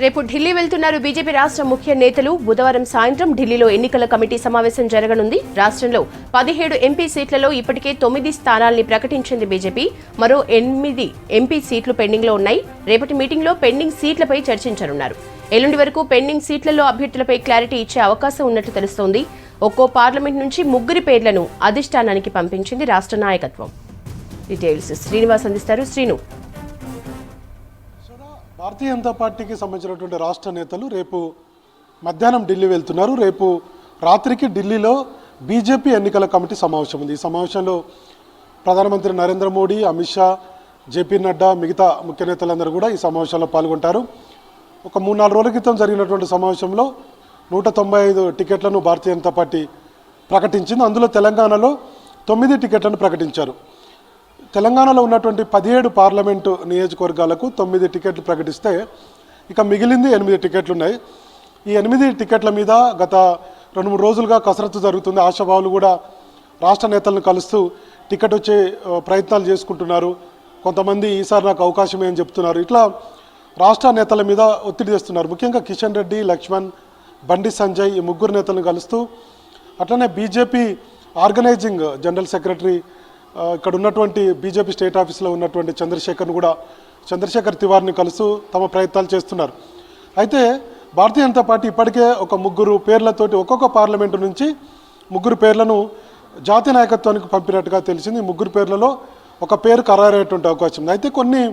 రేపు ఢిల్లీ వెళ్తున్నారు బీజేపీ రాష్ట్ర ముఖ్య నేతలు. బుధవారం సాయంత్రం ఢిల్లీలో ఎన్నికల కమిటీ సమావేశం జరగనుంది. రాష్ట్రంలో 17 ఎంపీ సీట్లలో ఇప్పటికే 9 స్థానాల్ని ప్రకటించింది బీజేపీ. మరో 8 ఎంపీ సీట్లు పెండింగ్ లో ఉన్నాయి. రేపటి మీటింగ్ లో పెండింగ్ సీట్లపై చర్చించనున్నారు. ఎల్లుండి వరకు పెండింగ్ సీట్లలో అభ్యర్థులపై క్లారిటీ ఇచ్చే అవకాశం ఉన్నట్లు తెలుస్తోంది. ఒక్కో పార్లమెంట్ నుంచి 3 పేర్లను అధిష్టానానికి పంపించింది రాష్ట్ర నాయకత్వం. డీటెయిల్స్ శ్రీనివాస్ అందిస్తారు. శ్రీను, భారతీయ జనతా పార్టీకి సంబంధించినటువంటి రాష్ట్ర నేతలు రేపు మధ్యాహ్నం ఢిల్లీ వెళ్తున్నారు. రేపు రాత్రికి ఢిల్లీలో బీజేపీ ఎన్నికల కమిటీ సమావేశం ఉంది. ఈ సమావేశంలో ప్రధానమంత్రి నరేంద్ర మోడీ, అమిత్ షా, జేపీ నడ్డా, మిగతా ముఖ్య నేతలందరూ కూడా ఈ సమావేశంలో పాల్గొంటారు. ఒక 3-4 రోజుల క్రితం జరిగినటువంటి సమావేశంలో 195 టికెట్లను భారతీయ జనతా పార్టీ ప్రకటించింది. అందులో తెలంగాణలో 9 టికెట్లను ప్రకటించారు. తెలంగాణలో ఉన్నటువంటి 17 పార్లమెంటు నియోజకవర్గాలకు 9 టికెట్లు ప్రకటిస్తే ఇక మిగిలింది 8 టికెట్లు ఉన్నాయి. ఈ 8 టికెట్ల మీద గత 2-3 రోజులుగా కసరత్తు జరుగుతుంది. ఆశాభావులు కూడా రాష్ట్ర నేతలను కలుస్తూ టికెట్ వచ్చే ప్రయత్నాలు చేసుకుంటున్నారు. కొంతమంది ఈసారి నాకు అవకాశమే అని చెప్తున్నారు. ఇట్లా రాష్ట్ర నేతల మీద ఒత్తిడి చేస్తున్నారు. ముఖ్యంగా కిషన్ రెడ్డి, లక్ష్మణ్, బండి సంజయ్ ఈ 3 నేతలను కలుస్తూ అట్లనే బీజేపీ ఆర్గనైజింగ్ జనరల్ సెక్రటరీ ఇక్కడ ఉన్నటువంటి బీజేపీ స్టేట్ ఆఫీస్లో ఉన్నటువంటి చంద్రశేఖర్ తివార్ని కలుస్తూ తమ ప్రయత్నాలు చేస్తున్నారు. అయితే భారతీయ జనతా పార్టీ ఇప్పటికే ఒక 3 పేర్లతోటి ఒక్కొక్క పార్లమెంటు నుంచి 3 పేర్లను జాతీయ నాయకత్వానికి పంపినట్టుగా తెలిసింది. ఈ 3 పేర్లలో ఒక పేరు ఖరారయ్యేటువంటి అవకాశం ఉంది. అయితే కొన్ని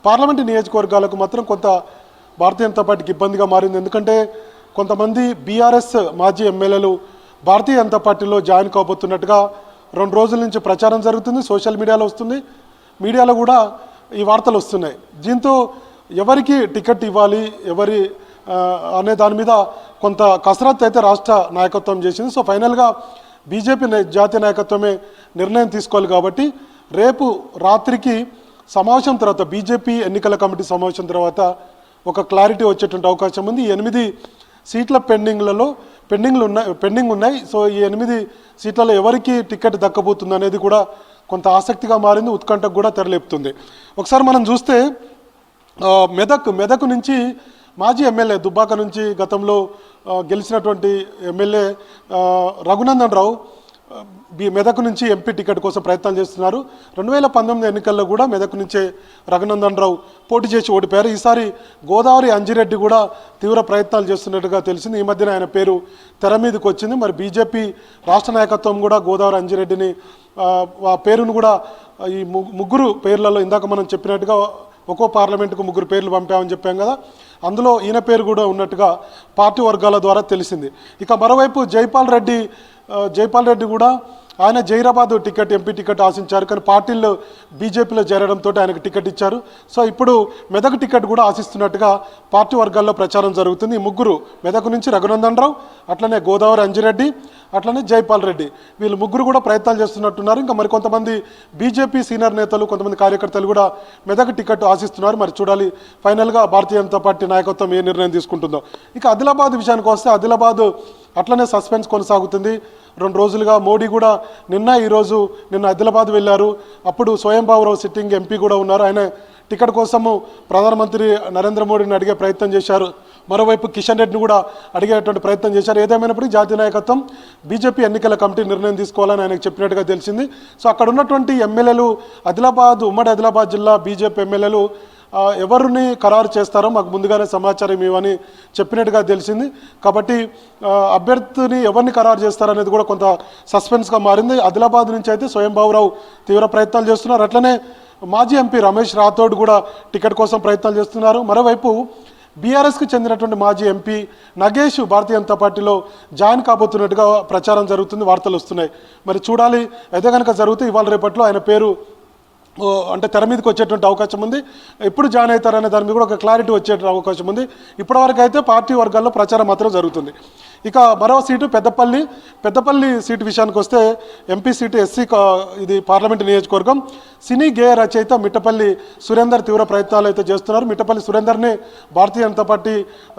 పార్లమెంటు నియోజకవర్గాలకు మాత్రం కొంత భారతీయ జనతా పార్టీకి ఇబ్బందిగా మారింది. ఎందుకంటే కొంతమంది బీఆర్ఎస్ మాజీ ఎమ్మెల్యేలు భారతీయ జనతా పార్టీలో జాయిన్ కాబోతున్నట్టుగా 2 రోజుల నుంచి ప్రచారం జరుగుతుంది. సోషల్ మీడియాలో వస్తుంది, మీడియాలో కూడా ఈ వార్తలు వస్తున్నాయి. దీంతో ఎవరికి టికెట్ ఇవ్వాలి అనే దాని మీద కొంత కసరత్తు అయితే రాష్ట్ర నాయకత్వం చేసింది. సో ఫైనల్గా బీజేపీ జాతీయ నాయకత్వమే నిర్ణయం తీసుకోవాలి. కాబట్టి రేపు రాత్రికి సమావేశం తర్వాత బీజేపీ ఎన్నికల కమిటీ సమావేశం తర్వాత ఒక క్లారిటీ వచ్చేటువంటి అవకాశం ఉంది. ఈ 8 సీట్ల పెండింగ్ ఉన్నాయి. సో ఈ 8 సీట్లలో ఎవరికి టికెట్ దక్కబోతుంది అనేది కూడా కొంత ఆసక్తిగా మారింది, ఉత్కంఠకు కూడా తెరలేపుతుంది. ఒకసారి మనం చూస్తే మెదక్ నుంచి మాజీ ఎమ్మెల్యే దుబ్బాక నుంచి గతంలో గెలిచినటువంటి ఎమ్మెల్యే రఘునందన్ రావు మెదక్ నుంచి ఎంపీ టికెట్ కోసం ప్రయత్నాలు చేస్తున్నారు. 2019 ఎన్నికల్లో కూడా మెదక్ నుంచే రఘునందన్ రావు పోటీ చేసి ఓడిపోయారు. ఈసారి గోదావరి అంజిరెడ్డి కూడా తీవ్ర ప్రయత్నాలు చేస్తున్నట్టుగా తెలిసింది. ఈ మధ్యన ఆయన పేరు తెర మీదకి వచ్చింది. మరి బీజేపీ రాష్ట్ర నాయకత్వం కూడా గోదావరి అంజిరెడ్డిని ఆ పేరును కూడా ఈ 3 పేర్లలో ఇందాక మనం చెప్పినట్టుగా ఒక్కో పార్లమెంటుకు 3 పేర్లు పంపామని చెప్పాం కదా, అందులో ఈయన పేరు కూడా ఉన్నట్టుగా పార్టీ వర్గాల ద్వారా తెలిసింది. ఇక మరోవైపు జైపాల్ రెడ్డి కూడా ఆయన జైరాబాద్ ఎంపీ టికెట్ ఆశించారు. కానీ పార్టీల్లో బీజేపీలో చేరడంతో ఆయనకు టికెట్ ఇచ్చారు. సో ఇప్పుడు మెదక్ టికెట్ కూడా ఆశిస్తున్నట్టుగా పార్టీ వర్గాల్లో ప్రచారం జరుగుతుంది. ఈ 3 మెదక్ నుంచి రఘునందన్ రావు, అట్లనే గోదావరి అంజిరెడ్డి, అట్లనే జైపాల్ రెడ్డి, వీళ్ళు 3 కూడా ప్రయత్నాలు చేస్తున్నట్టున్నారు. ఇంకా మరికొంతమంది బీజేపీ సీనియర్ నేతలు, కొంతమంది కార్యకర్తలు కూడా మెదక్ టికెట్ ఆశిస్తున్నారు. మరి చూడాలి ఫైనల్గా భారతీయ జనతా పార్టీ నాయకత్వం ఏ నిర్ణయం తీసుకుంటుందో. ఇక ఆదిలాబాద్ విషయానికి వస్తే ఆదిలాబాద్ అట్లనే సస్పెన్స్ కొనసాగుతుంది. 2 రోజులుగా మోడీ కూడా నిన్న ఆదిలాబాద్ వెళ్ళారు. అప్పుడు స్వయంబాబురావు సిట్టింగ్ ఎంపీ కూడా ఉన్నారు. ఆయన టికెట్ కోసము ప్రధానమంత్రి నరేంద్ర మోడీని అడిగే ప్రయత్నం చేశారు. మరోవైపు కిషన్ రెడ్డిని కూడా అడిగేటువంటి ప్రయత్నం చేశారు. ఏదేమైనప్పటికీ జాతీయ నాయకత్వం బీజేపీ ఎన్నికల కమిటీ నిర్ణయం తీసుకోవాలని ఆయనకు చెప్పినట్టుగా తెలిసింది. సో అక్కడ ఉన్నటువంటి ఎమ్మెల్యేలు ఉమ్మడి ఆదిలాబాద్ జిల్లా బీజేపీ ఎమ్మెల్యేలు ఎవరిని ఖరారు చేస్తారో మాకు ముందుగానే సమాచారం ఇవ్వని చెప్పినట్టుగా తెలిసింది. కాబట్టి అభ్యర్థిని ఎవరిని ఖరారు చేస్తారనేది కూడా కొంత సస్పెన్స్గా మారింది. ఆదిలాబాద్ నుంచి అయితే స్వయంబాబురావు తీవ్ర ప్రయత్నాలు చేస్తున్నారు. అట్లనే మాజీ ఎంపీ రమేష్ రాథోడ్ కూడా టికెట్ కోసం ప్రయత్నాలు చేస్తున్నారు. మరోవైపు బీఆర్ఎస్కి చెందినటువంటి మాజీ ఎంపీ నగేష్ భారతీయ జనతా పార్టీలో జాయిన్ కాబోతున్నట్టుగా ప్రచారం జరుగుతుంది, వార్తలు వస్తున్నాయి. మరి చూడాలి. అయితే కనుక జరిగితే ఇవాళ రేపట్లో ఆయన పేరు అంటే తెర మీదకి వచ్చేటువంటి అవకాశం ఉంది. ఎప్పుడు జాయిన్ అవుతారనే దాని మీద కూడా ఒక క్లారిటీ వచ్చే అవకాశం ఉంది. ఇప్పటివరకు అయితే పార్టీ వర్గాల్లో ప్రచారం మాత్రం జరుగుతుంది. ఇక మరో సీటు పెద్దపల్లి సీటు విషయానికి వస్తే ఎంపీ సీటు ఎస్సీ ఇది పార్లమెంటు నియోజకవర్గం. సినీ గేయ రచయిత మిట్టపల్లి సురేందర్ తీవ్ర ప్రయత్నాలు అయితే చేస్తున్నారు. మిట్టపల్లి సురేందర్ని భారతీయ జనతా పార్టీ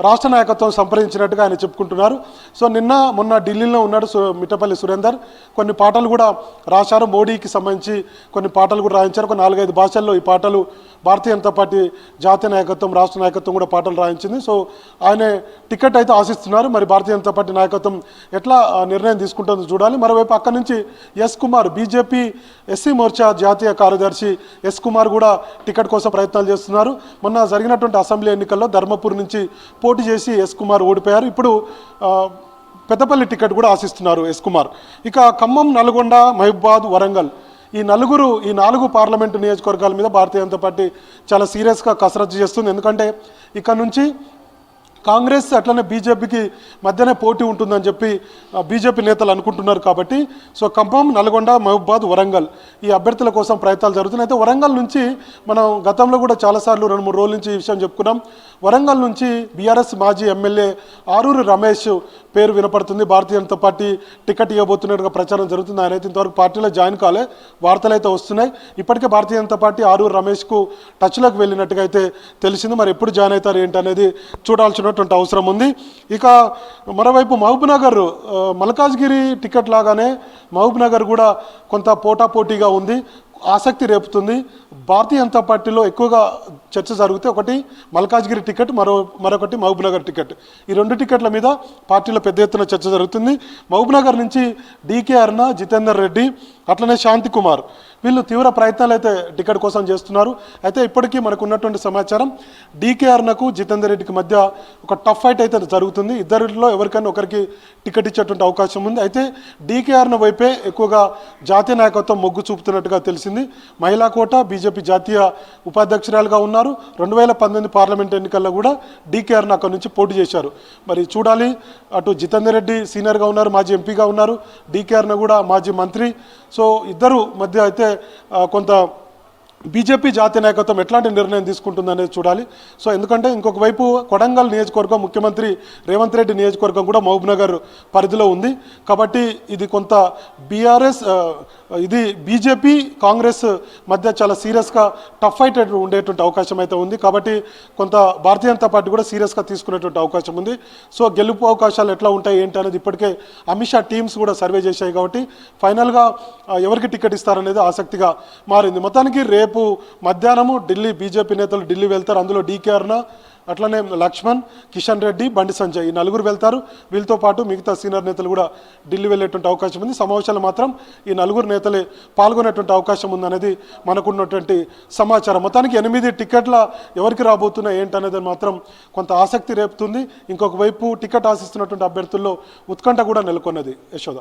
రాష్ట్ర నాయకత్వం సంప్రదించినట్టుగా ఆయన చెప్పుకుంటున్నారు. సో మొన్న ఢిల్లీలో ఉన్నాడు మిట్టపల్లి సురేందర్. కొన్ని పాటలు కూడా రాశారు, మోడీకి సంబంధించి కొన్ని పాటలు కూడా రాయించారు. రాయించారు. ఒక 4-5 భాషల్లో ఈ పాటలు భారతీయ జనతా పార్టీ జాతీయ నాయకత్వం, రాష్ట్ర నాయకత్వం కూడా పాటలు రాయించింది. సో ఆయన టికెట్ అయితే ఆశిస్తున్నారు. మరి భారతీయ జనతా పార్టీ నాయకత్వం ఎట్లా నిర్ణయం తీసుకుంటుందో చూడాలి. మరోవైపు అక్కడి నుంచి S Kumar, BJP SC Morcha జాతీయ కార్యదర్శి ఎస్ కుమార్ కూడా టికెట్ కోసం ప్రయత్నాలు చేస్తున్నారు. మొన్న జరిగినటువంటి అసెంబ్లీ ఎన్నికల్లో ధర్మపూర్ నుంచి పోటీ చేసి ఎస్ కుమార్ ఓడిపోయారు. ఇప్పుడు పెద్దపల్లి టికెట్ కూడా ఆశిస్తున్నారు ఎస్ కుమార్. ఇక ఖమ్మం, నల్గొండ, మహబూబాద్, వరంగల్ ఈ 4 పార్లమెంటు నియోజకవర్గాల మీద భారతీయ జనతా పార్టీ చాలా సీరియస్గా కసరత్తు చేస్తుంది. ఎందుకంటే ఇక్కడ నుంచి కాంగ్రెస్ అట్లనే బీజేపీకి మధ్యనే పోటీ ఉంటుందని చెప్పి బీజేపీ నేతలు అనుకుంటున్నారు. కాబట్టి సో ఖమ్మం, నల్గొండ, మహబూబాద్, వరంగల్ ఈ అభ్యర్థుల కోసం ప్రయత్నాలు జరుగుతున్నాయి. అయితే వరంగల్ నుంచి మనం గతంలో కూడా చాలాసార్లు 2-3 రోజుల నుంచి ఈ విషయం చెప్పుకున్నాం. వరంగల్ నుంచి బీఆర్ఎస్ మాజీ ఎమ్మెల్యే ఆరూరి రమేష్ పేరు వినపడుతుంది. భారతీయ జనతా పార్టీ టికెట్ ఇవ్వబోతున్నట్టుగా ప్రచారం జరుగుతుంది. ఆయన అయితే ఇంతవరకు పార్టీలో జాయిన్ కాలే, వార్తలు అయితే వస్తున్నాయి. ఇప్పటికే భారతీయ జనతా పార్టీ ఆరూరి రమేష్కు టచ్లోకి వెళ్ళినట్టుగా అయితే తెలిసింది. మరి ఎప్పుడు జాయిన్ అవుతారు ఏంటి అనేది చూడాల్సినటువంటి అవసరం ఉంది. ఇక మరోవైపు మహబూబ్నగర్, మల్కాజ్గిరి టికెట్ లాగానే మహబూబ్నగర్ కూడా కొంత పోటాపోటీగా ఉంది, ఆసక్తి రేపుతుంది. భారతీయ జనతా పార్టీలో ఎక్కువగా చర్చ జరిగితే ఒకటి మల్కాజ్గిరి టికెట్, మరొకటి మహబూబ్నగర్ టికెట్. ఈ 2 టికెట్ల మీద పార్టీలో పెద్ద ఎత్తున చర్చ జరుగుతుంది. మహబూబ్నగర్ నుంచి డీకే అరుణ, జితేందర్ రెడ్డి, అట్లనే శాంతి కుమార్ వీళ్ళు తీవ్ర ప్రయత్నాలు అయితే టికెట్ కోసం చేస్తున్నారు. అయితే ఇప్పటికీ మనకు ఉన్నటువంటి సమాచారం డీకే అరుణకు, జితేందర్ రెడ్డికి మధ్య ఒక టఫ్ ఫైట్ అయితే జరుగుతుంది. ఇద్దరిలో ఎవరికైనా ఒకరికి టికెట్ ఇచ్చేటువంటి అవకాశం ఉంది. అయితే డీకే అరుణ వైపే ఎక్కువగా జాతీయ నాయకత్వం మొగ్గు చూపుతున్నట్టుగా తెలిసింది. మహిళా కోట బీజేపీ జాతీయ ఉపాధ్యక్షురాలుగా ఉన్నారు. 2019 పార్లమెంట్ ఎన్నికల్లో కూడా డీకే అరుణ అక్కడి నుంచి పోటీ చేశారు. మరి చూడాలి, అటు జితేందర్ రెడ్డి సీనియర్గా ఉన్నారు, మాజీ ఎంపీగా ఉన్నారు, డీకే అరుణ కూడా మాజీ మంత్రి. సో ఇద్దరు మధ్య అయితే కొంత బీజేపీ జాతీయ నాయకత్వం ఎట్లాంటి నిర్ణయం తీసుకుంటుందనేది చూడాలి. సో ఎందుకంటే ఇంకొక వైపు కొడంగల్ నియోజకవర్గం, ముఖ్యమంత్రి రేవంత్ రెడ్డి నియోజకవర్గం కూడా మహబూబ్నగర్ పరిధిలో ఉంది. కాబట్టి ఇది కొంత ఇది బీజేపీ కాంగ్రెస్ మధ్య చాలా సీరియస్గా టఫ్ ఫైట్ ఉండేటువంటి అవకాశం అయితే ఉంది. కాబట్టి కొంత భారతీయ జనతా పార్టీ కూడా సీరియస్గా తీసుకునేటువంటి అవకాశం ఉంది. సో గెలుపు అవకాశాలు ఎట్లా ఉంటాయి ఏంటి అనేది ఇప్పటికే అమిత్ షా టీమ్స్ కూడా సర్వే చేశాయి. కాబట్టి ఫైనల్గా ఎవరికి టికెట్ ఇస్తారనేది ఆసక్తిగా మారింది. మొత్తానికి రేపు మధ్యాహ్నము ఢిల్లీ బీజేపీ నేతలు ఢిల్లీ వెళ్తారు. అందులో డీకే అరుణ, అట్లనే లక్ష్మణ్, కిషన్ రెడ్డి, బండి సంజయ్ ఈ 4 వెళ్తారు. వీళ్ళతో పాటు మిగతా సీనియర్ నేతలు కూడా ఢిల్లీ వెళ్ళేటువంటి అవకాశం ఉంది. సమావేశాలు మాత్రం ఈ 4 నేతలే పాల్గొనేటువంటి అవకాశం ఉందనేది మనకున్నటువంటి సమాచారం. మొత్తానికి 8 టికెట్ల ఎవరికి రాబోతున్నాయి ఏంటనేది మాత్రం కొంత ఆసక్తి రేపుతుంది. ఇంకొక వైపు టికెట్ ఆశిస్తున్నటువంటి అభ్యర్థుల్లో ఉత్కంఠ కూడా నెలకొన్నది. యశోద.